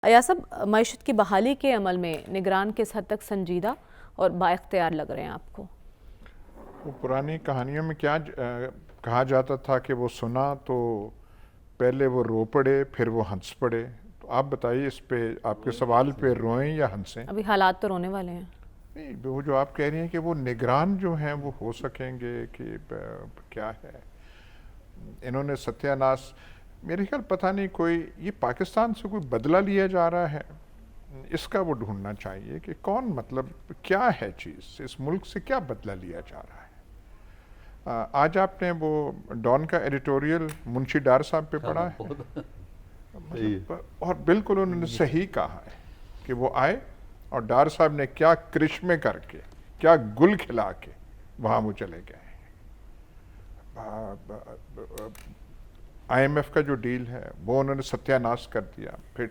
ایاز صاحب، معیشت کی بحالی کے عمل میں نگران کس حد تک سنجیدہ اور بااختیار لگ رہے ہیں آپ کو؟ وہ پرانی کہانیوں میں کیا کہا جاتا تھا کہ وہ سنا تو پہلے وہ رو پڑے پھر وہ ہنس پڑے. تو آپ بتائیے اس پہ، آپ کے سوال پہ روئیں یا ہنسیں؟ ابھی حالات تو رونے والے ہیں. نہیں، وہ جو آپ کہہ رہی ہیں کہ وہ نگران جو ہیں وہ ہو سکیں گے کہ کیا ہے، انہوں نے ستیہ ناش، میرے خیال پتہ نہیں کوئی یہ پاکستان سے کوئی بدلہ لیا جا رہا ہے، اس کا وہ ڈھونڈنا چاہیے کہ کون، مطلب کیا ہے چیز، اس ملک سے کیا بدلہ لیا جا رہا ہے. آج آپ نے وہ ڈان کا ایڈیٹوریل منشی ڈار صاحب پہ پڑھا ہے، مطلب اور بالکل انہوں نے صحیح کہا ہے کہ وہ آئے اور ڈار صاحب نے کیا کرشمے کر کے، کیا گل کھلا کے وہاں وہ چلے گئے. آئی ایم ایف کا جو ڈیل ہے وہ انہوں نے ستیہ ناش کر دیا، پھر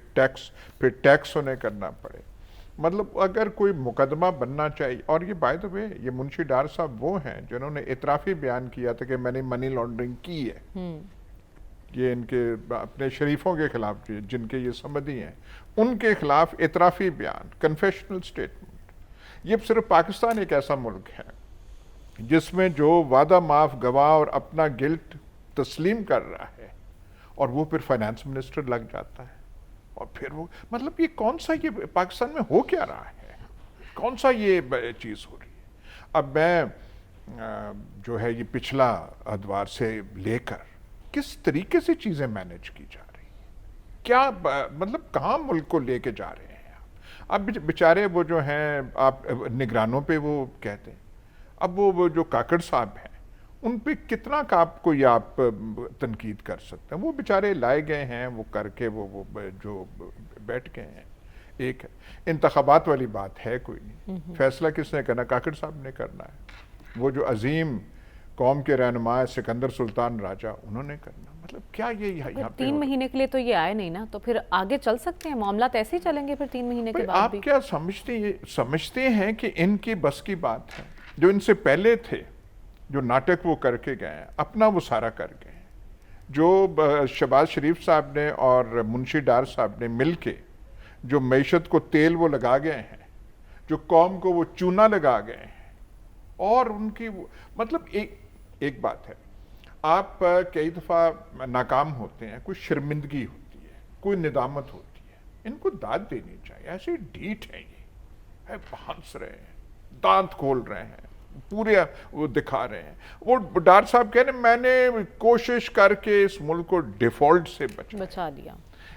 ٹیکس انہیں کرنا پڑے. مطلب اگر کوئی مقدمہ بننا چاہیے، اور یہ بائی دا وے یہ منشی ڈار صاحب وہ ہیں جنہوں نے اعترافی بیان کیا تھا کہ میں نے منی لانڈرنگ کی ہے. یہ ان کے اپنے شریفوں کے خلاف جن کے یہ سمدھی ہیں ان کے خلاف اعترافی بیان، کنفیشنل سٹیٹمنٹ. یہ صرف پاکستان ایک ایسا ملک ہے جس میں جو وعدہ معاف گواہ اور اپنا گلٹ تسلیم کر رہا ہے اور وہ پھر فائنانس منسٹر لگ جاتا ہے، اور پھر وہ، مطلب یہ کون سا، یہ پاکستان میں ہو کیا رہا ہے، کون سا یہ چیز ہو رہی ہے. اب میں جو ہے یہ پچھلا ادوار سے لے کر کس طریقے سے چیزیں مینیج کی جا رہی ہیں، کیا مطلب کہاں ملک کو لے کے جا رہے ہیں آپ. اب بیچارے وہ جو ہیں آپ نگرانوں پہ وہ کہتے ہیں، اب وہ جو کاکڑ صاحب ہیں ان پہ کتنا کا آپ کو یا آپ تنقید کر سکتے ہیں. وہ بیچارے لائے گئے ہیں، وہ کر کے وہ جو بیٹھ گئے ہیں. ایک انتخابات والی بات ہے کوئی نہیں، فیصلہ کس نے کرنا، کاکڑ صاحب نے کرنا ہے. وہ جو عظیم قوم کے رہنما سکندر سلطان راجہ انہوں نے کرنا. مطلب کیا یہ یہاں پہ 3 مہینے کے لیے تو یہ آئے نہیں نا، تو پھر آگے چل سکتے ہیں معاملات ایسے ہی چلیں گے پھر 3 مہینے کے بعد بھی؟ آپ کیا سمجھتے ہیں کہ ان کی بس کی بات ہے؟ جو ان سے پہلے تھے، جو ناٹک وہ کر کے گئے ہیں، اپنا وہ سارا کر گئے ہیں. جو شہباز شریف صاحب نے اور منشی ڈار صاحب نے مل کے جو معیشت کو تیل وہ لگا گئے ہیں، جو قوم کو وہ چونا لگا گئے ہیں، اور ان کی مطلب ایک بات ہے، آپ کئی دفعہ ناکام ہوتے ہیں، کوئی شرمندگی ہوتی ہے، کوئی ندامت ہوتی ہے، ان کو داد دینی چاہیے. ایسے ڈھیٹ ہیں یہ، ہنس رہے ہیں، دانت کھول رہے ہیں، پورے وہ دکھا رہے ہیں. وہ ڈار صاحب کہہ رہے ہیں میں نے کوشش کر کے اس ملک کو ڈیفالٹ سے بچا دیا.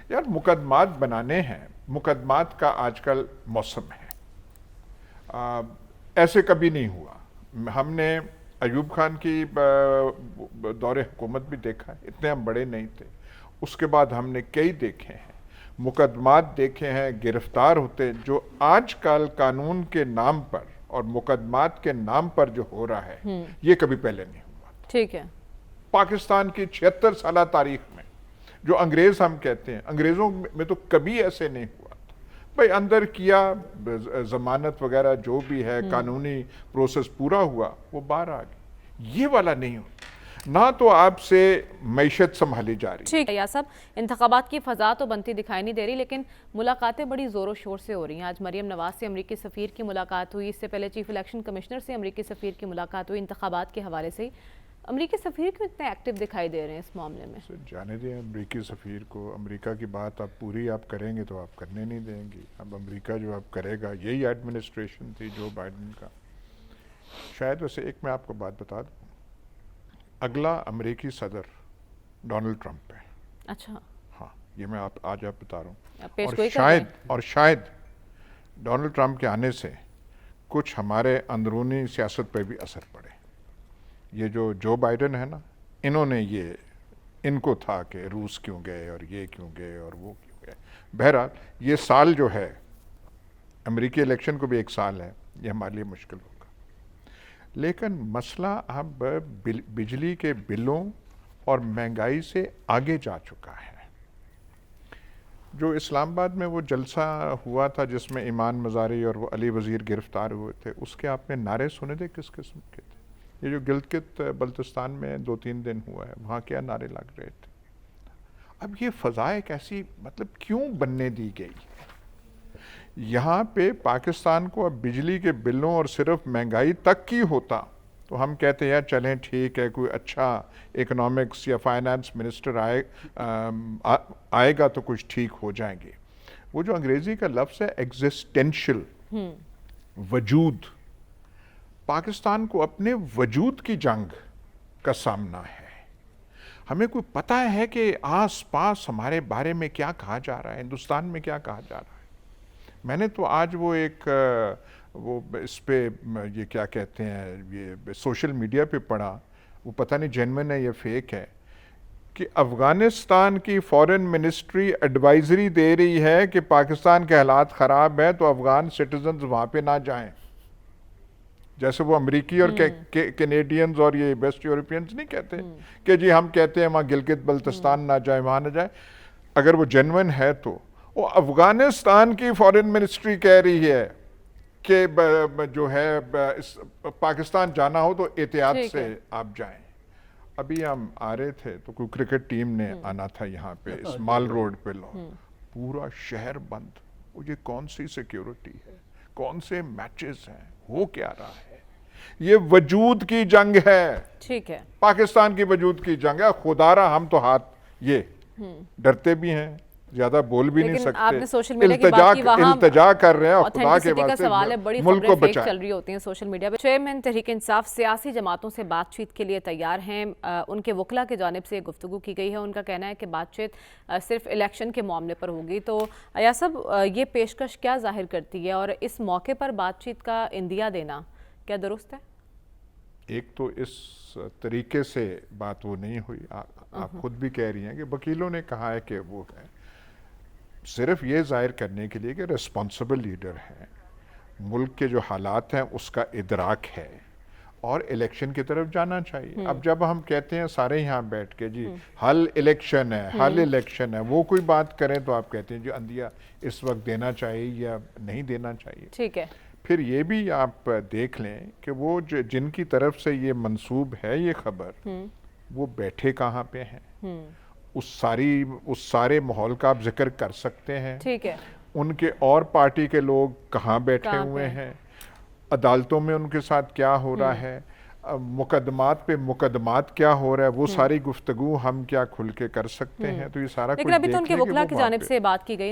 یار مقدمات بنانے ہیں، مقدمات کا آج کل موسم ہے. ایسے کبھی نہیں ہوا. ہم نے ایوب خان کی دور حکومت بھی دیکھا ہے، اتنے ہم بڑے نہیں تھے. اس کے بعد ہم نے کئی دیکھے ہیں، مقدمات دیکھے ہیں، گرفتار ہوتے. جو آج کل قانون کے نام پر اور مقدمات کے نام پر جو ہو رہا ہے یہ کبھی پہلے نہیں ہوا. ٹھیک ہے. پاکستان کی 76 سالہ تاریخ میں جو انگریز ہم کہتے ہیں، انگریزوں میں تو کبھی ایسے نہیں ہوا. بھئی اندر کیا، ضمانت وغیرہ جو بھی ہے، قانونی پروسیس پورا ہوا، وہ باہر آ گئی. یہ والا نہیں ہوتا. نہ تو آپ سے معیشت سنبھالی جا رہی. ٹھیک ہے یا صاحب، انتخابات کی فضا تو بنتی دکھائی نہیں دے رہی، لیکن ملاقاتیں بڑی زور و شور سے ہو رہی ہیں. آج مریم نواز سے امریکی سفیر کی ملاقات ہوئی، اس سے پہلے چیف الیکشن کمشنر سے امریکی سفیر کی ملاقات ہوئی. انتخابات کے حوالے سے امریکی سفیر کیوں اتنے ایکٹیو دکھائی دے رہے ہیں اس معاملے میں؟ جانے دیں امریکی سفیر کو. امریکہ کی بات آپ پوری آپ کریں گے تو آپ کرنے نہیں دیں گی. اب امریکہ جو آپ کرے گا، یہی ایڈمنسٹریشن تھی جو بائیڈن کا. شاید ویسے ایک میں آپ کو بات بتا دوں، اگلا امریکی صدر ڈونلڈ ٹرمپ ہے. اچھا. ہاں، یہ میں آج آپ بتا رہا ہوں. اور شاید ڈونلڈ ٹرمپ کے آنے سے کچھ ہمارے اندرونی سیاست پہ بھی اثر پڑے. یہ جو بائیڈن ہے نا، انہوں نے ان کو تھا کہ روس کیوں گئے اور یہ کیوں گئے اور وہ کیوں گئے. بہرحال یہ سال جو ہے، امریکی الیکشن کو بھی 1 سال ہے، یہ ہمارے لیے مشکل ہوگا. لیکن مسئلہ اب بجلی کے بلوں اور مہنگائی سے آگے جا چکا ہے. جو اسلام آباد میں وہ جلسہ ہوا تھا جس میں ایمان مزاری اور وہ علی وزیر گرفتار ہوئے تھے، اس کے آپ نے نعرے سنے تھے کس قسم کے تھے؟ یہ جو گلگت بلتستان میں 2-3 دن ہوا ہے، وہاں کیا نعرے لگ رہے تھے؟ اب یہ فضا ایک ایسی مطلب کیوں بننے دی گئی؟ یہاں پہ پاکستان کو اب بجلی کے بلوں اور صرف مہنگائی تک کی ہوتا تو ہم کہتے ہیں چلیں ٹھیک ہے، کوئی اچھا اکنامکس یا فائنانس منسٹر آئے گا تو کچھ ٹھیک ہو جائیں گے۔ وہ جو انگریزی کا لفظ ہے ایگزسٹینشل، وجود، پاکستان کو اپنے وجود کی جنگ کا سامنا ہے۔ ہمیں کوئی پتہ ہے کہ آس پاس ہمارے بارے میں کیا کہا جا رہا ہے، ہندوستان میں کیا کہا جا رہا ہے۔ میں نے تو آج وہ ایک وہ اس پہ یہ کیا کہتے ہیں، یہ سوشل میڈیا پہ پڑھا، وہ پتہ نہیں جینوین ہے یا فیک ہے، کہ افغانستان کی فارن منسٹری ایڈوائزری دے رہی ہے کہ پاکستان کے حالات خراب ہیں تو افغان سٹیزنز وہاں پہ نہ جائیں۔ جیسے وہ امریکی اور کینیڈینز اور یہ ویسٹ یورپینز نہیں کہتے کہ جی ہم کہتے ہیں وہاں گلگت بلتستان نہ جائیں، وہاں نہ جائیں۔ اگر وہ جینوین ہے تو وہ افغانستان کی فارن منسٹری کہہ رہی ہے کہ جو ہے پاکستان جانا ہو تو احتیاط سے آپ جائیں۔ ابھی ہم آ رہے تھے تو کوئی کرکٹ ٹیم نے آنا تھا یہاں پہ اسمال روڈ پہ، پورا شہر بند۔ وہ یہ کون سی سیکیورٹی ہے، کون سے میچز ہیں، ہو کیا رہا ہے؟ یہ وجود کی جنگ ہے، ٹھیک ہے، پاکستان کی وجود کی جنگ ہے۔ خدا را ہم تو ہاتھ یہ ڈرتے بھی ہیں، زیادہ بول بھی نہیں سکتے، آپ نے سوشل میڈیا کی بات کی، وہاں التجا کر رہے ہیں اور خدا کے کا سوال ہے، بڑی خبریں فیک چل رہی ہوتی ہیں سوشل میڈیا پہ۔ چیئرمین تحریک انصاف سیاسی جماعتوں سے بات چیت کے لیے تیار ہیں، ان کے وکلاء کی جانب سے گفتگو کی گئی ہے۔ ان کا کہنا ہے کہ بات چیت صرف الیکشن کے معاملے پر ہوگی۔ تو ایاز صاحب، یہ پیشکش کیا ظاہر کرتی ہے اور اس موقع پر بات چیت کا عندیہ دینا کیا درست ہے؟ ایک تو اس طریقے سے بات وہ نہیں ہوئی، آپ خود بھی کہہ رہی ہیں کہ وکیلوں نے کہا ہے کہ وہ ہے صرف یہ ظاہر کرنے کے لیے کہ ریسپانسبل لیڈر ہے، ملک کے جو حالات ہیں اس کا ادراک ہے اور الیکشن کی طرف جانا چاہیے۔ اب جب ہم کہتے ہیں سارے یہاں بیٹھ کے جی حل الیکشن ہے، حل الیکشن ہے، وہ کوئی بات کریں تو آپ کہتے ہیں جی عندیہ اس وقت دینا چاہیے یا نہیں دینا چاہیے۔ ٹھیک ہے، پھر یہ بھی آپ دیکھ لیں کہ وہ جن کی طرف سے یہ منسوب ہے یہ خبر، وہ بیٹھے کہاں پہ ہیں، اس سارے ماحول کا آپ ذکر کر سکتے ہیں، ٹھیک ہے، ان کے اور پارٹی کے لوگ کہاں بیٹھے ہوئے ہیں، عدالتوں میں ان کے ساتھ کیا ہو رہا ہے، مقدمات پہ مقدمات کیا ہو رہا ہے، وہ ساری گفتگو ہم کیا کھل کے کر سکتے ہیں۔ تو یہ سارا کچھ لیکن ابھی تو ان کے وکلاء کی جانب سے بات کی گئی